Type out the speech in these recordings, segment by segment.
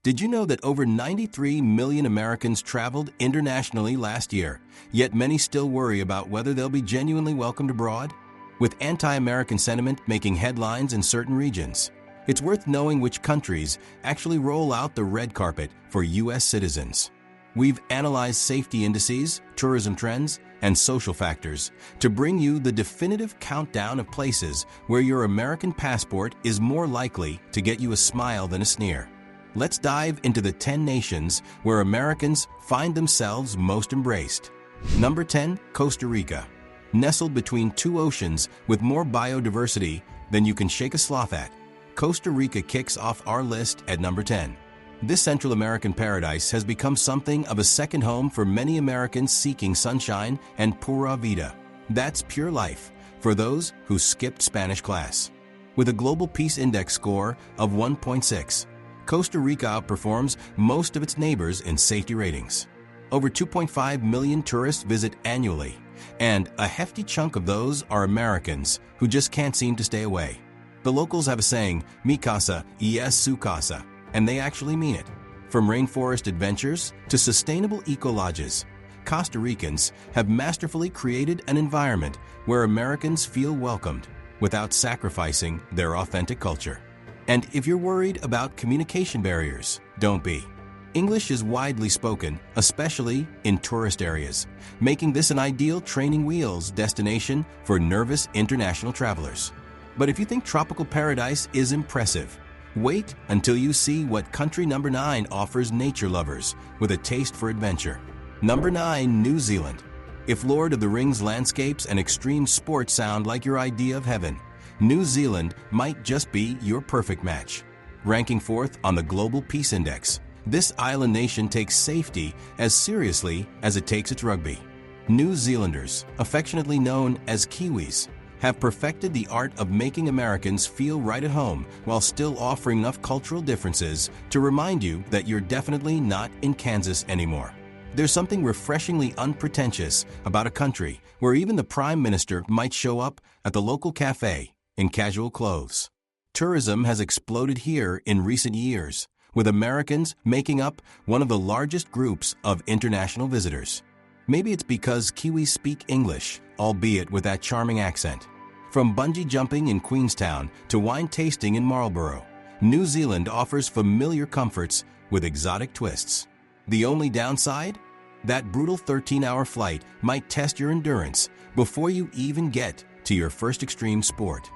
Did you know that over 93 million Americans traveled internationally last year, yet many still worry about whether they'll be genuinely welcomed abroad? With anti-American sentiment making headlines in certain regions, it's worth knowing which countries actually roll out the red carpet for U.S. citizens. We've analyzed safety indices, tourism trends, and social factors to bring you the definitive countdown of places where your American passport is more likely to get you a smile than a sneer. Let's dive into the 10 nations where Americans find themselves most embraced. Number 10, Costa Rica. Nestled between two oceans with more biodiversity than you can shake a sloth at, Costa Rica kicks off our list at number 10. This Central American paradise has become something of a second home for many Americans seeking sunshine and pura vida. That's pure life for those who skipped Spanish class. With a Global Peace Index score of 1.6, Costa Rica outperforms most of its neighbors in safety ratings. Over 2.5 million tourists visit annually, and a hefty chunk of those are Americans who just can't seem to stay away. The locals have a saying, "Mi casa es su casa," and they actually mean it. From rainforest adventures to sustainable eco-lodges, Costa Ricans have masterfully created an environment where Americans feel welcomed without sacrificing their authentic culture. And if you're worried about communication barriers, don't be. English is widely spoken, especially in tourist areas, making this an ideal training wheels destination for nervous international travelers. But if you think tropical paradise is impressive, wait until you see what country number 9 offers nature lovers with a taste for adventure. Number 9, New Zealand. If Lord of the Rings landscapes and extreme sports sound like your idea of heaven, New Zealand might just be your perfect match. Ranking 4th on the Global Peace Index, this island nation takes safety as seriously as it takes its rugby. New Zealanders, affectionately known as Kiwis, have perfected the art of making Americans feel right at home while still offering enough cultural differences to remind you that you're definitely not in Kansas anymore. There's something refreshingly unpretentious about a country where even the Prime Minister might show up at the local cafe in casual clothes. Tourism has exploded here in recent years, with Americans making up one of the largest groups of international visitors. Maybe it's because Kiwis speak English, albeit with that charming accent. From bungee jumping in Queenstown to wine tasting in Marlborough, New Zealand offers familiar comforts with exotic twists. The only downside? That brutal 13-hour flight might test your endurance before you even get to your first extreme sport.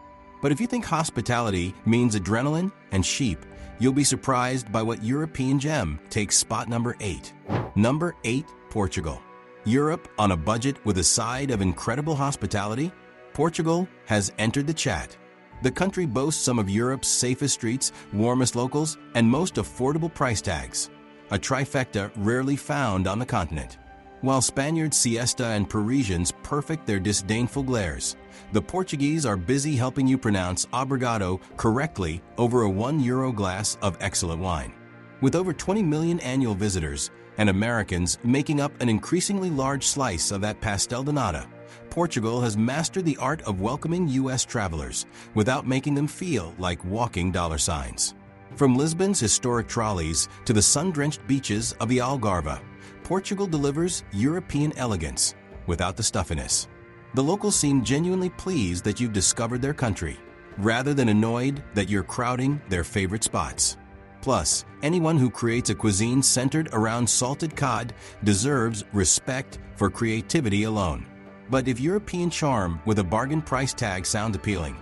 But if you think hospitality means adrenaline and sheep, you'll be surprised by what European gem takes spot number 8. Number 8, Portugal. Europe on a budget with a side of incredible hospitality? Portugal has entered the chat. The country boasts some of Europe's safest streets, warmest locals, and most affordable price tags. A trifecta rarely found on the continent. While Spaniards siesta and Parisians perfect their disdainful glares, the Portuguese are busy helping you pronounce obrigado correctly over a €1 glass of excellent wine. With over 20 million annual visitors and Americans making up an increasingly large slice of that pastel de nata, Portugal has mastered the art of welcoming U.S. travelers without making them feel like walking dollar signs. From Lisbon's historic trolleys to the sun-drenched beaches of the Algarve, Portugal delivers European elegance without the stuffiness. The locals seem genuinely pleased that you've discovered their country, rather than annoyed that you're crowding their favorite spots. Plus, anyone who creates a cuisine centered around salted cod deserves respect for creativity alone. But if European charm with a bargain price tag sounds appealing,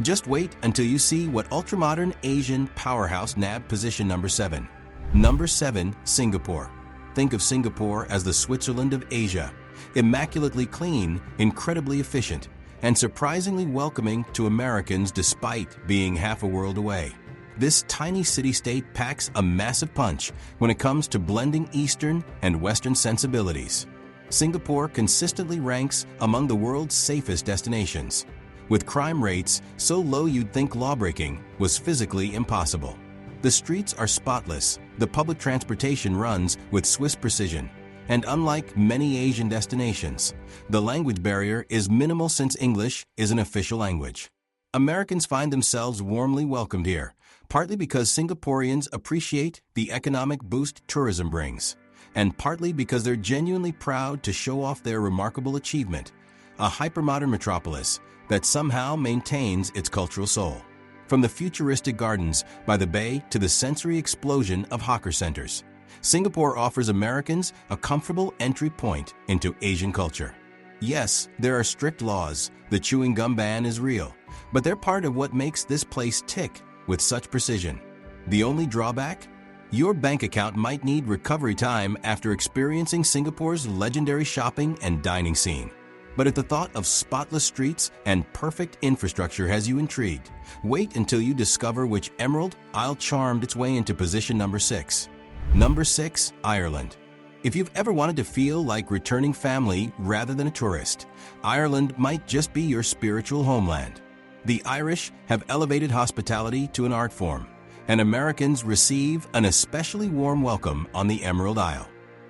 just wait until you see what ultramodern Asian powerhouse nabbed position number 7. Number 7, Singapore. Think of Singapore as the Switzerland of Asia, immaculately clean, incredibly efficient, and surprisingly welcoming to Americans despite being half a world away. This tiny city-state packs a massive punch when it comes to blending Eastern and Western sensibilities. Singapore consistently ranks among the world's safest destinations, with crime rates so low you'd think lawbreaking was physically impossible. The streets are spotless, the public transportation runs with Swiss precision, and unlike many Asian destinations, the language barrier is minimal since English is an official language. Americans find themselves warmly welcomed here, partly because Singaporeans appreciate the economic boost tourism brings, and partly because they're genuinely proud to show off their remarkable achievement, a hypermodern metropolis that somehow maintains its cultural soul. From the futuristic gardens by the bay to the sensory explosion of hawker centers, Singapore offers Americans a comfortable entry point into Asian culture. Yes, there are strict laws, the chewing gum ban is real, but they're part of what makes this place tick with such precision. The only drawback? Your bank account might need recovery time after experiencing Singapore's legendary shopping and dining scene. But if the thought of spotless streets and perfect infrastructure has you intrigued, wait until you discover which Emerald Isle charmed its way into position number 6. Number 6, Ireland. If you've ever wanted to feel like returning family rather than a tourist, Ireland might just be your spiritual homeland. The Irish have elevated hospitality to an art form, and Americans receive an especially warm welcome on the Emerald Isle.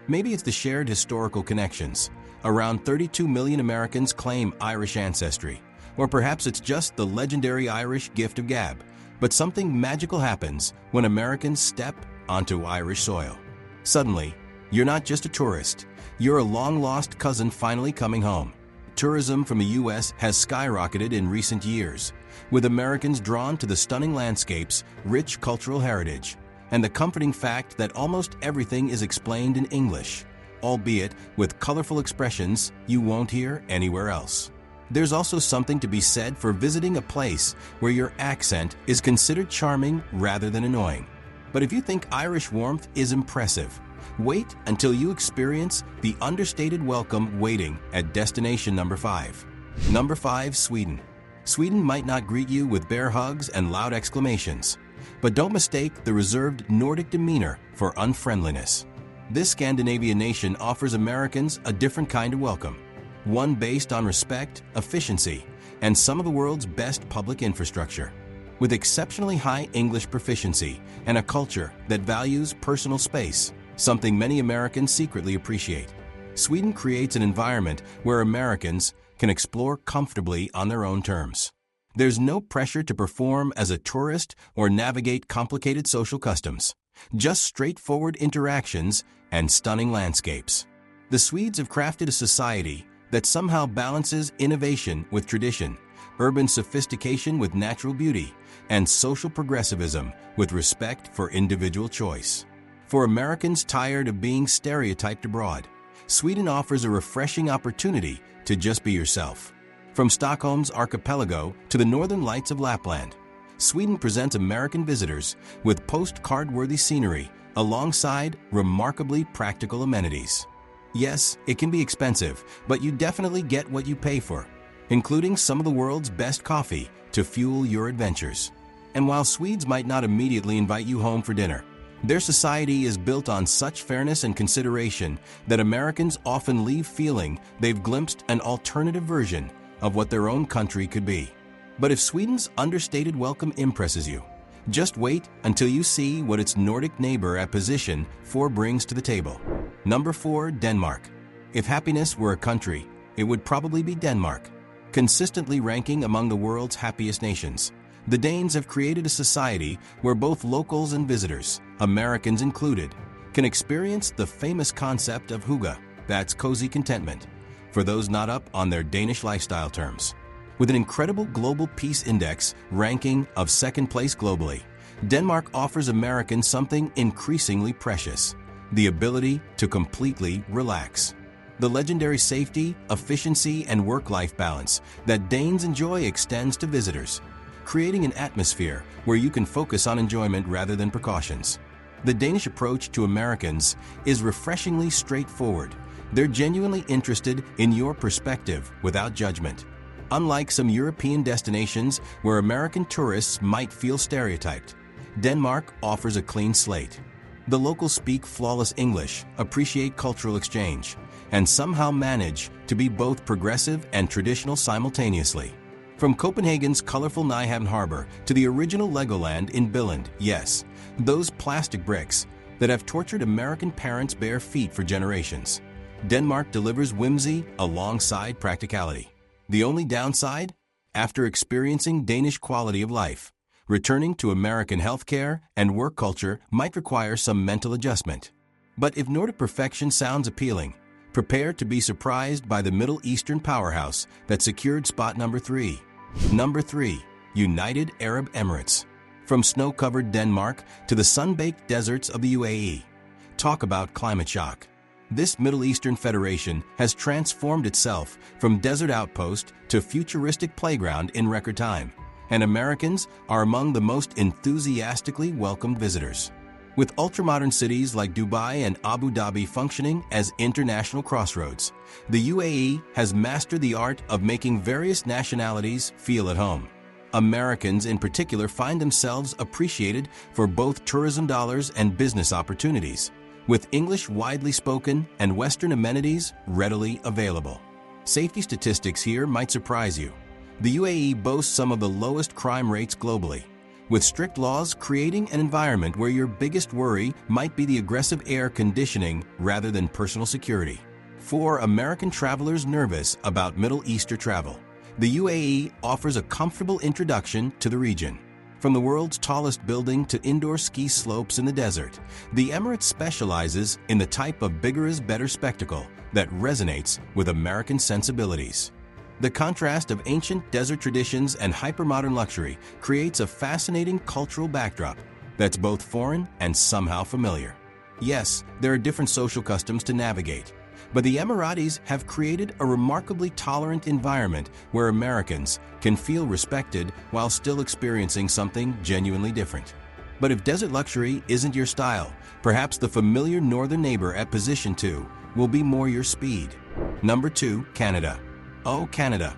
Maybe it's the shared historical connections. Around 32 million Americans claim Irish ancestry, or perhaps it's just the legendary Irish gift of gab. But something magical happens when Americans step onto Irish soil. Suddenly, you're not just a tourist, you're a long-lost cousin finally coming home. Tourism from the U.S. has skyrocketed in recent years, with Americans drawn to the stunning landscapes, rich cultural heritage, and the comforting fact that almost everything is explained in English, albeit with colorful expressions you won't hear anywhere else. There's also something to be said for visiting a place where your accent is considered charming rather than annoying. But if you think Irish warmth is impressive, wait until you experience the understated welcome waiting at destination number 5. Number 5, Sweden. Sweden might not greet you with bear hugs and loud exclamations, but don't mistake the reserved Nordic demeanor for unfriendliness. This Scandinavian nation offers Americans a different kind of welcome, one based on respect, efficiency, and some of the world's best public infrastructure. With exceptionally high English proficiency and a culture that values personal space, something many Americans secretly appreciate, Sweden creates an environment where Americans can explore comfortably on their own terms. There's no pressure to perform as a tourist or navigate complicated social customs, just straightforward interactions and stunning landscapes. The Swedes have crafted a society that somehow balances innovation with tradition, urban sophistication with natural beauty, and social progressivism with respect for individual choice. For Americans tired of being stereotyped abroad, Sweden offers a refreshing opportunity to just be yourself. From Stockholm's archipelago to the northern lights of Lapland, Sweden presents American visitors with postcard-worthy scenery alongside remarkably practical amenities. Yes, it can be expensive, but you definitely get what you pay for, including some of the world's best coffee to fuel your adventures. And while Swedes might not immediately invite you home for dinner, their society is built on such fairness and consideration that Americans often leave feeling they've glimpsed an alternative version of what their own country could be. But if Sweden's understated welcome impresses you, just wait until you see what its Nordic neighbor at position 4 brings to the table. Number 4, Denmark. If happiness were a country, it would probably be Denmark. Consistently ranking among the world's happiest nations, the Danes have created a society where both locals and visitors, Americans included, can experience the famous concept of hygge, that's cozy contentment, for those not up on their Danish lifestyle terms. With an incredible global peace index ranking of 2nd place globally, Denmark offers Americans something increasingly precious: the ability to completely relax. The legendary safety, efficiency, and work-life balance that Danes enjoy extends to visitors, creating an atmosphere where you can focus on enjoyment rather than precautions. The Danish approach to Americans is refreshingly straightforward. They're genuinely interested in your perspective without judgment. Unlike some European destinations where American tourists might feel stereotyped, Denmark offers a clean slate. The locals speak flawless English, appreciate cultural exchange, and somehow manage to be both progressive and traditional simultaneously. From Copenhagen's colorful Nyhavn Harbor to the original Legoland in Billund, yes, those plastic bricks that have tortured American parents' bare feet for generations, Denmark delivers whimsy alongside practicality. The only downside? After experiencing Danish quality of life, Returning to American healthcare and work culture might require some mental adjustment. But if Nordic perfection sounds appealing, prepare to be surprised by the Middle Eastern powerhouse that secured spot number 3. Number 3. United Arab Emirates. From snow-covered Denmark to the sun-baked deserts of the UAE. Talk about climate shock. This Middle Eastern federation has transformed itself from desert outpost to futuristic playground in record time, and Americans are among the most enthusiastically welcomed visitors. With ultramodern cities like Dubai and Abu Dhabi functioning as international crossroads, the UAE has mastered the art of making various nationalities feel at home. Americans in particular find themselves appreciated for both tourism dollars and business opportunities, with English widely spoken and Western amenities readily available. Safety statistics here might surprise you. The UAE boasts some of the lowest crime rates globally, with strict laws creating an environment where your biggest worry might be the aggressive air conditioning rather than personal security. For American travelers nervous about Middle Eastern travel, the UAE offers a comfortable introduction to the region. From the world's tallest building to indoor ski slopes in the desert, the Emirates specializes in the type of bigger is better spectacle that resonates with American sensibilities. The contrast of ancient desert traditions and hypermodern luxury creates a fascinating cultural backdrop that's both foreign and somehow familiar. Yes, there are different social customs to navigate, but the Emiratis have created a remarkably tolerant environment where Americans can feel respected while still experiencing something genuinely different. But if desert luxury isn't your style, perhaps the familiar northern neighbor at position 2 will be more your speed. Number 2, Canada. Oh, Canada,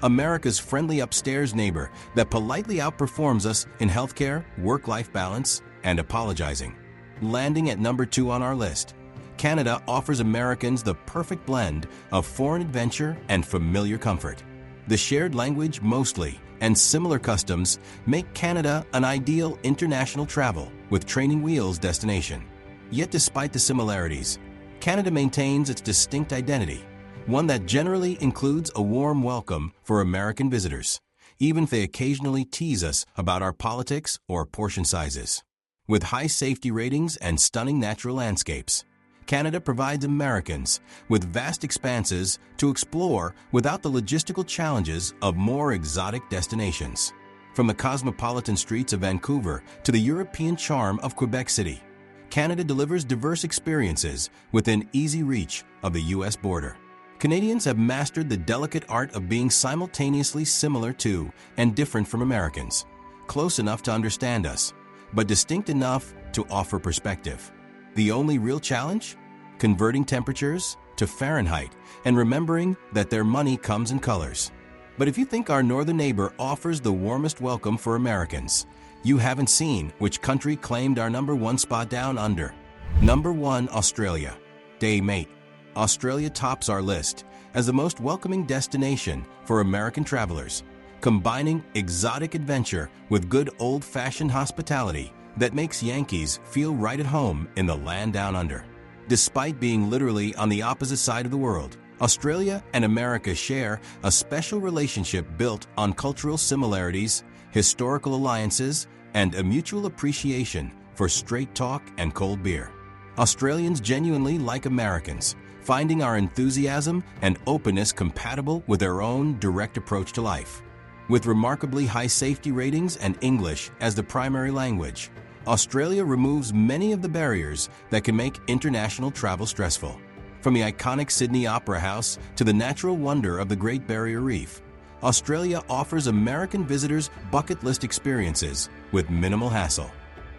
America's friendly upstairs neighbor that politely outperforms us in healthcare, work-life balance, and apologizing. Landing at number 2 on our list, Canada offers Americans the perfect blend of foreign adventure and familiar comfort. The shared language mostly and similar customs make Canada an ideal international travel with training wheels destination. Yet despite the similarities, Canada maintains its distinct identity, one that generally includes a warm welcome for American visitors, even if they occasionally tease us about our politics or portion sizes. With high safety ratings and stunning natural landscapes, Canada provides Americans with vast expanses to explore without the logistical challenges of more exotic destinations. From the cosmopolitan streets of Vancouver to the European charm of Quebec City, Canada delivers diverse experiences within easy reach of the U.S. border. Canadians have mastered the delicate art of being simultaneously similar to and different from Americans, close enough to understand us, but distinct enough to offer perspective. The only real challenge? Converting temperatures to Fahrenheit and remembering that their money comes in colors. But if you think our northern neighbor offers the warmest welcome for Americans, you haven't seen which country claimed our number 1 spot down under. Number 1, Australia. Day mate. Australia tops our list as the most welcoming destination for American travelers, combining exotic adventure with good old-fashioned hospitality that makes Yankees feel right at home in the land down under. Despite being literally on the opposite side of the world, Australia and America share a special relationship built on cultural similarities, historical alliances, and a mutual appreciation for straight talk and cold beer. Australians genuinely like Americans, finding our enthusiasm and openness compatible with their own direct approach to life. With remarkably high safety ratings and English as the primary language, Australia removes many of the barriers that can make international travel stressful. From the iconic Sydney Opera House to the natural wonder of the Great Barrier Reef, Australia offers American visitors bucket list experiences with minimal hassle.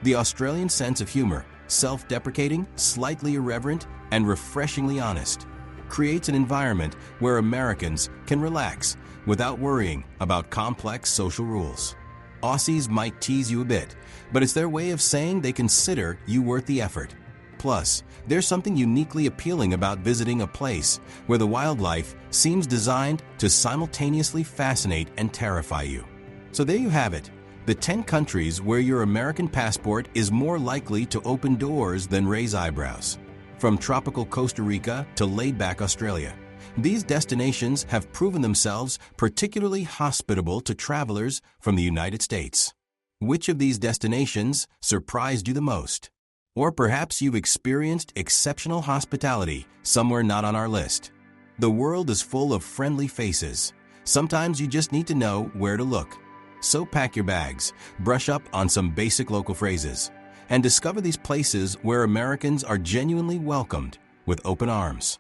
The Australian sense of humor, self-deprecating, slightly irreverent, and refreshingly honest, creates an environment where Americans can relax without worrying about complex social rules. Aussies might tease you a bit, but it's their way of saying they consider you worth the effort. Plus, there's something uniquely appealing about visiting a place where the wildlife seems designed to simultaneously fascinate and terrify you. So there you have it, the 10 countries where your American passport is more likely to open doors than raise eyebrows. From tropical Costa Rica to laid-back Australia, these destinations have proven themselves particularly hospitable to travelers from the United States. Which of these destinations surprised you the most? Or perhaps you've experienced exceptional hospitality somewhere not on our list. The world is full of friendly faces. Sometimes you just need to know where to look. So pack your bags, brush up on some basic local phrases, and discover these places where Americans are genuinely welcomed with open arms.